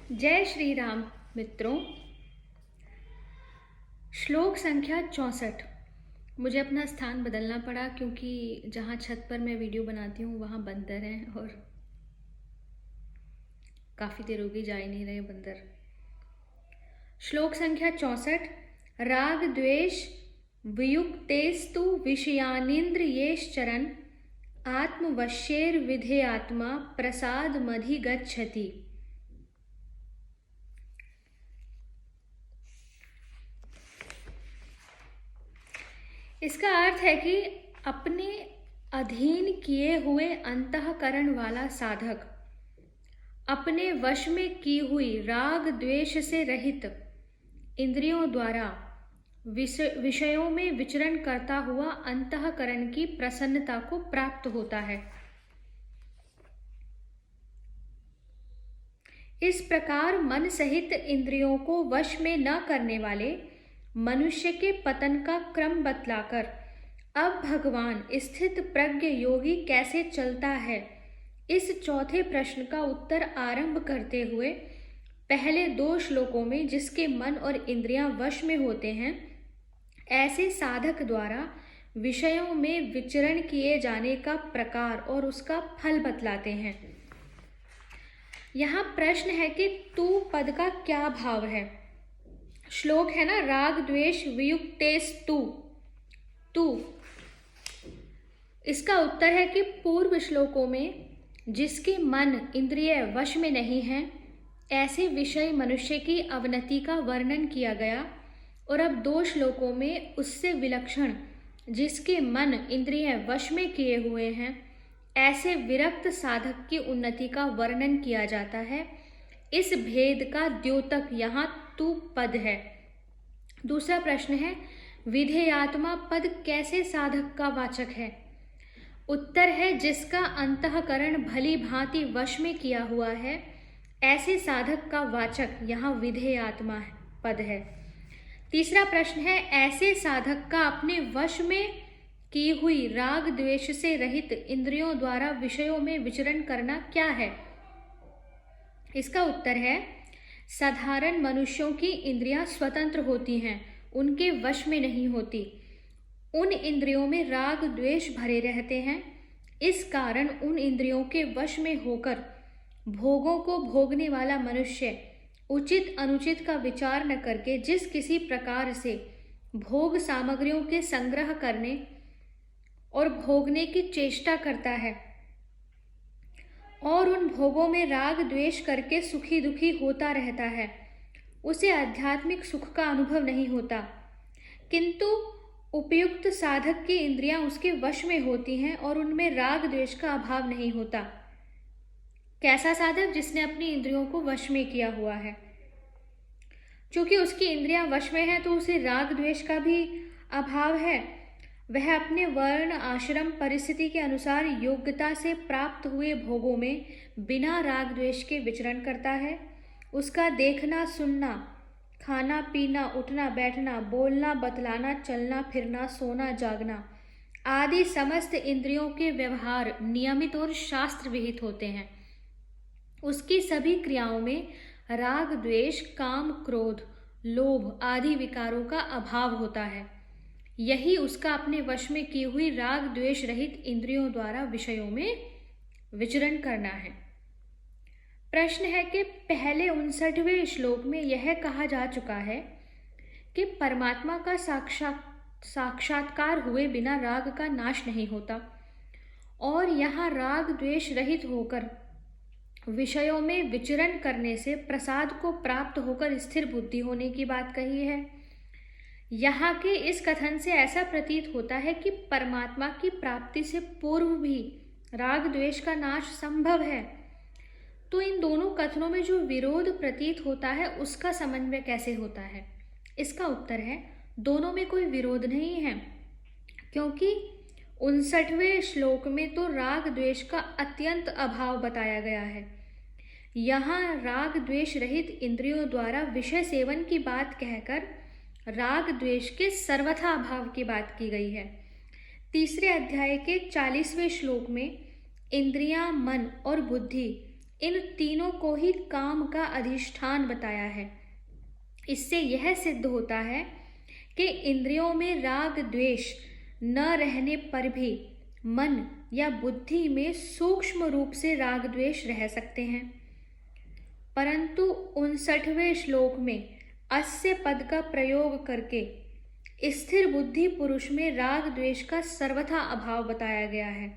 जय श्री राम मित्रों। श्लोक संख्या 64। मुझे अपना स्थान बदलना पड़ा क्योंकि जहाँ छत पर मैं वीडियो बनाती हूँ वहाँ बंदर हैं और काफ़ी देर हो गई, जा ही नहीं रहे बंदर। श्लोक संख्या 64। राग द्वेष वियुक्तेस्तु विषयानिन्द्रियेश्चरन् आत्मवश्यैर्विधेयात्मा प्रसादमधिगच्छति। इसका अर्थ है कि अपने अधीन किए हुए अंतःकरण वाला साधक अपने वश में की हुई राग द्वेष से रहित इंद्रियों द्वारा विषयों में विचरण करता हुआ अंतःकरण की प्रसन्नता को प्राप्त होता है। इस प्रकार मन सहित इंद्रियों को वश में न करने वाले मनुष्य के पतन का क्रम बतलाकर अब भगवान स्थित प्रज्ञ योगी कैसे चलता है, इस चौथे प्रश्न का उत्तर आरंभ करते हुए पहले दो श्लोकों में जिसके मन और इंद्रियां वश में होते हैं, ऐसे साधक द्वारा विषयों में विचरण किए जाने का प्रकार और उसका फल बतलाते हैं। यहाँ प्रश्न है कि तू पद का क्या भाव है। श्लोक है ना, राग द्वेष वियुक्तेस्तु तू। इसका उत्तर है कि पूर्व श्लोकों में जिसके मन इंद्रिय वश में नहीं हैं, ऐसे विषय मनुष्य की अवनति का वर्णन किया गया, और अब दो श्लोकों में उससे विलक्षण जिसके मन इंद्रिय वश में किए हुए हैं, ऐसे विरक्त साधक की उन्नति का वर्णन किया जाता है। इस भेद का द्योतक यहाँ तू पद है। दूसरा प्रश्न है, विधेयात्मा पद कैसे साधक का वाचक है। उत्तर है, जिसका अंतःकरण भली भांति वश में किया हुआ है, ऐसे साधक का वाचक यहाँ विधेयात्मा पद है। तीसरा प्रश्न है, ऐसे साधक का अपने वश में की हुई राग द्वेष से रहित इंद्रियों द्वारा विषयों में विचरण करना क्या है। इसका उत्तर है, साधारण मनुष्यों की इंद्रियां स्वतंत्र होती हैं, उनके वश में नहीं होती। उन इंद्रियों में राग द्वेष भरे रहते हैं। इस कारण उन इंद्रियों के वश में होकर भोगों को भोगने वाला मनुष्य उचित अनुचित का विचार न करके जिस किसी प्रकार से भोग सामग्रियों के संग्रह करने और भोगने की चेष्टा करता है और उन भोगों में राग द्वेष करके सुखी दुखी होता रहता है, उसे आध्यात्मिक सुख का अनुभव नहीं होता। किंतु उपयुक्त साधक की इंद्रियां उसके वश में होती हैं और उनमें राग द्वेष का अभाव नहीं होता। कैसा साधक? जिसने अपनी इंद्रियों को वश में किया हुआ है। चूंकि उसकी इंद्रियां वश में है तो उसे राग द्वेष का भी अभाव है। वह अपने वर्ण आश्रम परिस्थिति के अनुसार योग्यता से प्राप्त हुए भोगों में बिना राग द्वेष के विचरण करता है। उसका देखना सुनना, खाना पीना, उठना बैठना, बोलना बतलाना, चलना फिरना, सोना जागना आदि समस्त इंद्रियों के व्यवहार नियमित और शास्त्र विहित होते हैं। उसकी सभी क्रियाओं में राग द्वेष, काम क्रोध, लोभ आदि विकारों का अभाव होता है। यही उसका अपने वश में की हुई राग द्वेष रहित इंद्रियों द्वारा विषयों में विचरण करना है। प्रश्न है कि पहले 59वें श्लोक में यह कहा जा चुका है कि परमात्मा का साक्षात्कार हुए बिना राग का नाश नहीं होता, और यहाँ राग द्वेष रहित होकर विषयों में विचरण करने से प्रसाद को प्राप्त होकर स्थिर बुद्धि होने की बात कही है। यहाँ के इस कथन से ऐसा प्रतीत होता है कि परमात्मा की प्राप्ति से पूर्व भी राग द्वेष का नाश संभव है। तो इन दोनों कथनों में जो विरोध प्रतीत होता है उसका समन्वय कैसे होता है। इसका उत्तर है, दोनों में कोई विरोध नहीं है, क्योंकि 59वें श्लोक में तो राग द्वेष का अत्यंत अभाव बताया गया है। यहाँ राग द्वेष रहित इंद्रियों द्वारा विषय सेवन की बात कहकर राग द्वेष के सर्वथा अभाव की बात की गई है। तीसरे अध्याय के 40वें श्लोक में इंद्रियां, मन और बुद्धि इन तीनों को ही काम का अधिष्ठान बताया है। इससे यह सिद्ध होता है कि इंद्रियों में राग द्वेष न रहने पर भी मन या बुद्धि में सूक्ष्म रूप से राग द्वेष रह सकते हैं। परंतु 59वें श्लोक में अस्य पद का प्रयोग करके स्थिर बुद्धि पुरुष में राग द्वेष का सर्वथा अभाव बताया गया है।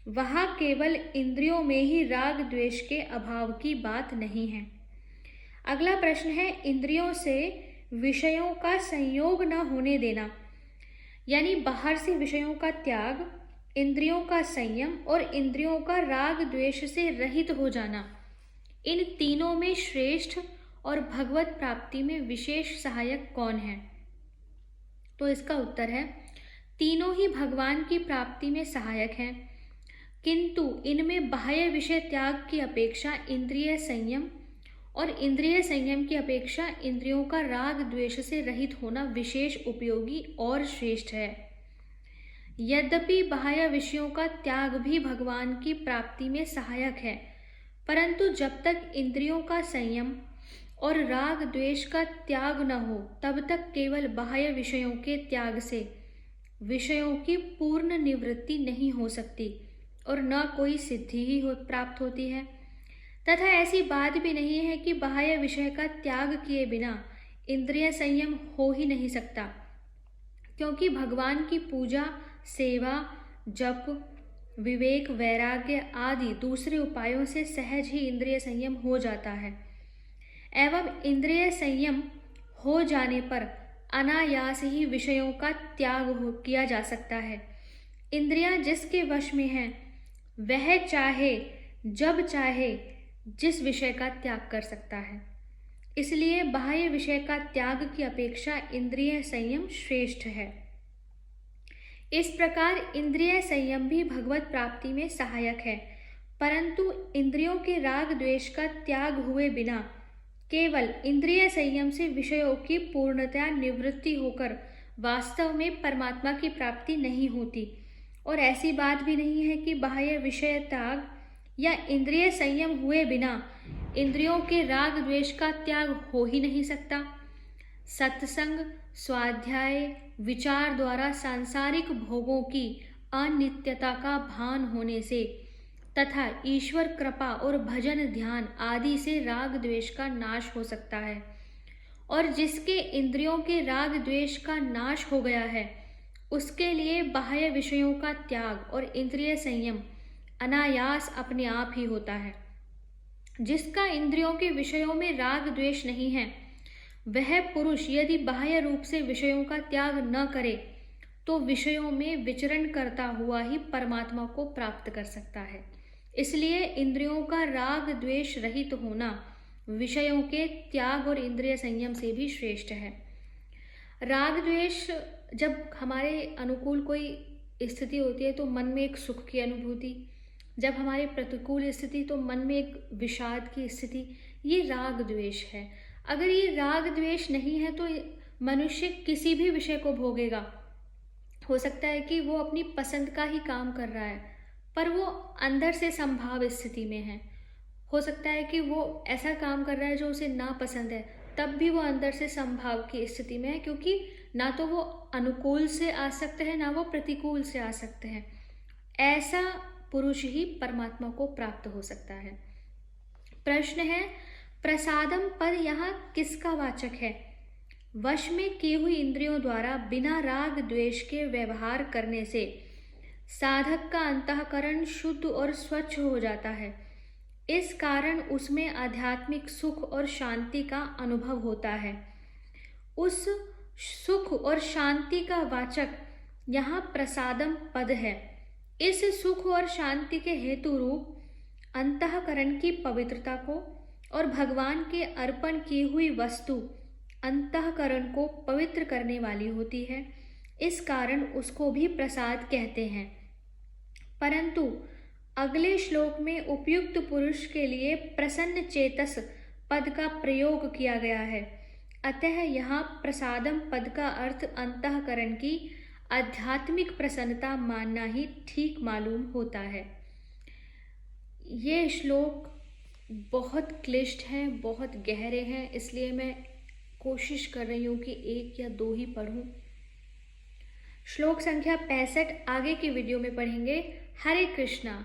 वहाँ केवल इंद्रियों में ही राग द्वेष के अभाव की बात नहीं है। अगला प्रश्न है, इंद्रियों से विषयों का संयोग न होने देना, यानी बाहर से विषयों का त्याग, इंद्रियों का संयम और इंद्रियों का राग द्वेष से रहित हो जाना, इन तीनों में श्रेष्ठ और भगवत प्राप्ति में विशेष सहायक कौन है? तो इसका उत्तर है, तीनों ही भगवान की प्राप्ति में सहायक हैं, किंतु इनमें बाह्य विषय त्याग की अपेक्षा इंद्रिय संयम और इंद्रिय संयम की अपेक्षा इंद्रियों का राग द्वेष से रहित होना विशेष उपयोगी और श्रेष्ठ है। यद्यपि बाह्य विषयों का त्याग भी भगवान की प्राप्ति में सहायक है, परंतु जब तक इंद्रियों का संयम और राग द्वेष का त्याग न हो तब तक केवल बाह्य विषयों के त्याग से विषयों की पूर्ण निवृत्ति नहीं हो सकती और न कोई सिद्धि ही प्राप्त होती है। तथा ऐसी बात भी नहीं है कि बाह्य विषय का त्याग किए बिना इंद्रिय संयम हो ही नहीं सकता, क्योंकि भगवान की पूजा, सेवा, जप, विवेक, वैराग्य आदि दूसरे उपायों से सहज ही इंद्रिय संयम हो जाता है एवं इंद्रिय संयम हो जाने पर अनायास ही विषयों का त्याग किया जा सकता है। इंद्रियां जिसके वश में हैं वह चाहे जब चाहे जिस विषय का त्याग कर सकता है। इसलिए बाह्य विषय का त्याग की अपेक्षा इंद्रिय संयम श्रेष्ठ है। इस प्रकार इंद्रिय संयम भी भगवत प्राप्ति में सहायक है, परंतु इंद्रियों के राग द्वेष का त्याग हुए बिना केवल इंद्रिय संयम से विषयों की पूर्णतया निवृत्ति होकर वास्तव में परमात्मा की प्राप्ति नहीं होती। और ऐसी बात भी नहीं है कि बाह्य विषय त्याग या इंद्रिय संयम हुए बिना इंद्रियों के राग द्वेष का त्याग हो ही नहीं सकता। सत्संग, स्वाध्याय, विचार द्वारा सांसारिक भोगों की अनित्यता का भान होने से तथा ईश्वर कृपा और भजन ध्यान आदि से राग द्वेष का नाश हो सकता है। और जिसके इंद्रियों के राग द्वेष का नाश हो गया है उसके लिए बाह्य विषयों का त्याग और इंद्रिय संयम अनायास अपने आप ही होता है। जिसका इंद्रियों के विषयों में राग द्वेष नहीं है वह पुरुष यदि बाह्य रूप से विषयों का त्याग न करे तो विषयों में विचरण करता हुआ ही परमात्मा को प्राप्त कर सकता है। इसलिए इंद्रियों का राग द्वेष रहित होना विषयों के त्याग और इंद्रिय संयम से भी श्रेष्ठ है। राग द्वेष जब हमारे अनुकूल कोई स्थिति होती है तो मन में एक सुख की अनुभूति, जब हमारे प्रतिकूल स्थिति तो मन में एक विषाद की स्थिति, ये राग द्वेष है। अगर ये राग द्वेष नहीं है तो मनुष्य किसी भी विषय को भोगेगा। हो सकता है कि वो अपनी पसंद का ही काम कर रहा है पर वो अंदर से संभाव स्थिति में है। हो सकता है कि वो ऐसा काम कर रहा है जो उसे ना पसंद है, तब भी वो अंदर से संभाव की स्थिति में है, क्योंकि ना तो वो अनुकूल से आ सकते हैं ना वो प्रतिकूल से आ सकते हैं। ऐसा पुरुष ही परमात्मा को प्राप्त हो सकता है। प्रश्न है, प्रसादम पद यहाँ किसका वाचक है? वश में की हुई इंद्रियों द्वारा बिना राग द्वेष के व्यवहार करने से साधक का अंतःकरण शुद्ध और स्वच्छ हो जाता है। इस कारण उसमें आध्यात्मिक सुख और शांति का अनुभव होता है। उस सुख और शांति का वाचक यहाँ प्रसादम पद है। इस सुख और शांति के हेतु रूप अंतःकरण की पवित्रता को और भगवान के अर्पण की हुई वस्तु अंतःकरण को पवित्र करने वाली होती है। इस कारण उसको भी प्रसाद कहते हैं। परंतु अगले श्लोक में उपयुक्त पुरुष के लिए प्रसन्न चेतस पद का प्रयोग किया गया है। अतः यहाँ प्रसादम पद का अर्थ अंतःकरण की आध्यात्मिक प्रसन्नता मानना ही ठीक मालूम होता है। ये श्लोक बहुत क्लिष्ट हैं, बहुत गहरे हैं, इसलिए मैं कोशिश कर रही हूँ कि 1 या 2 ही पढ़ूँ। श्लोक संख्या 65 आगे की वीडियो में पढ़ेंगे। हरे कृष्णा।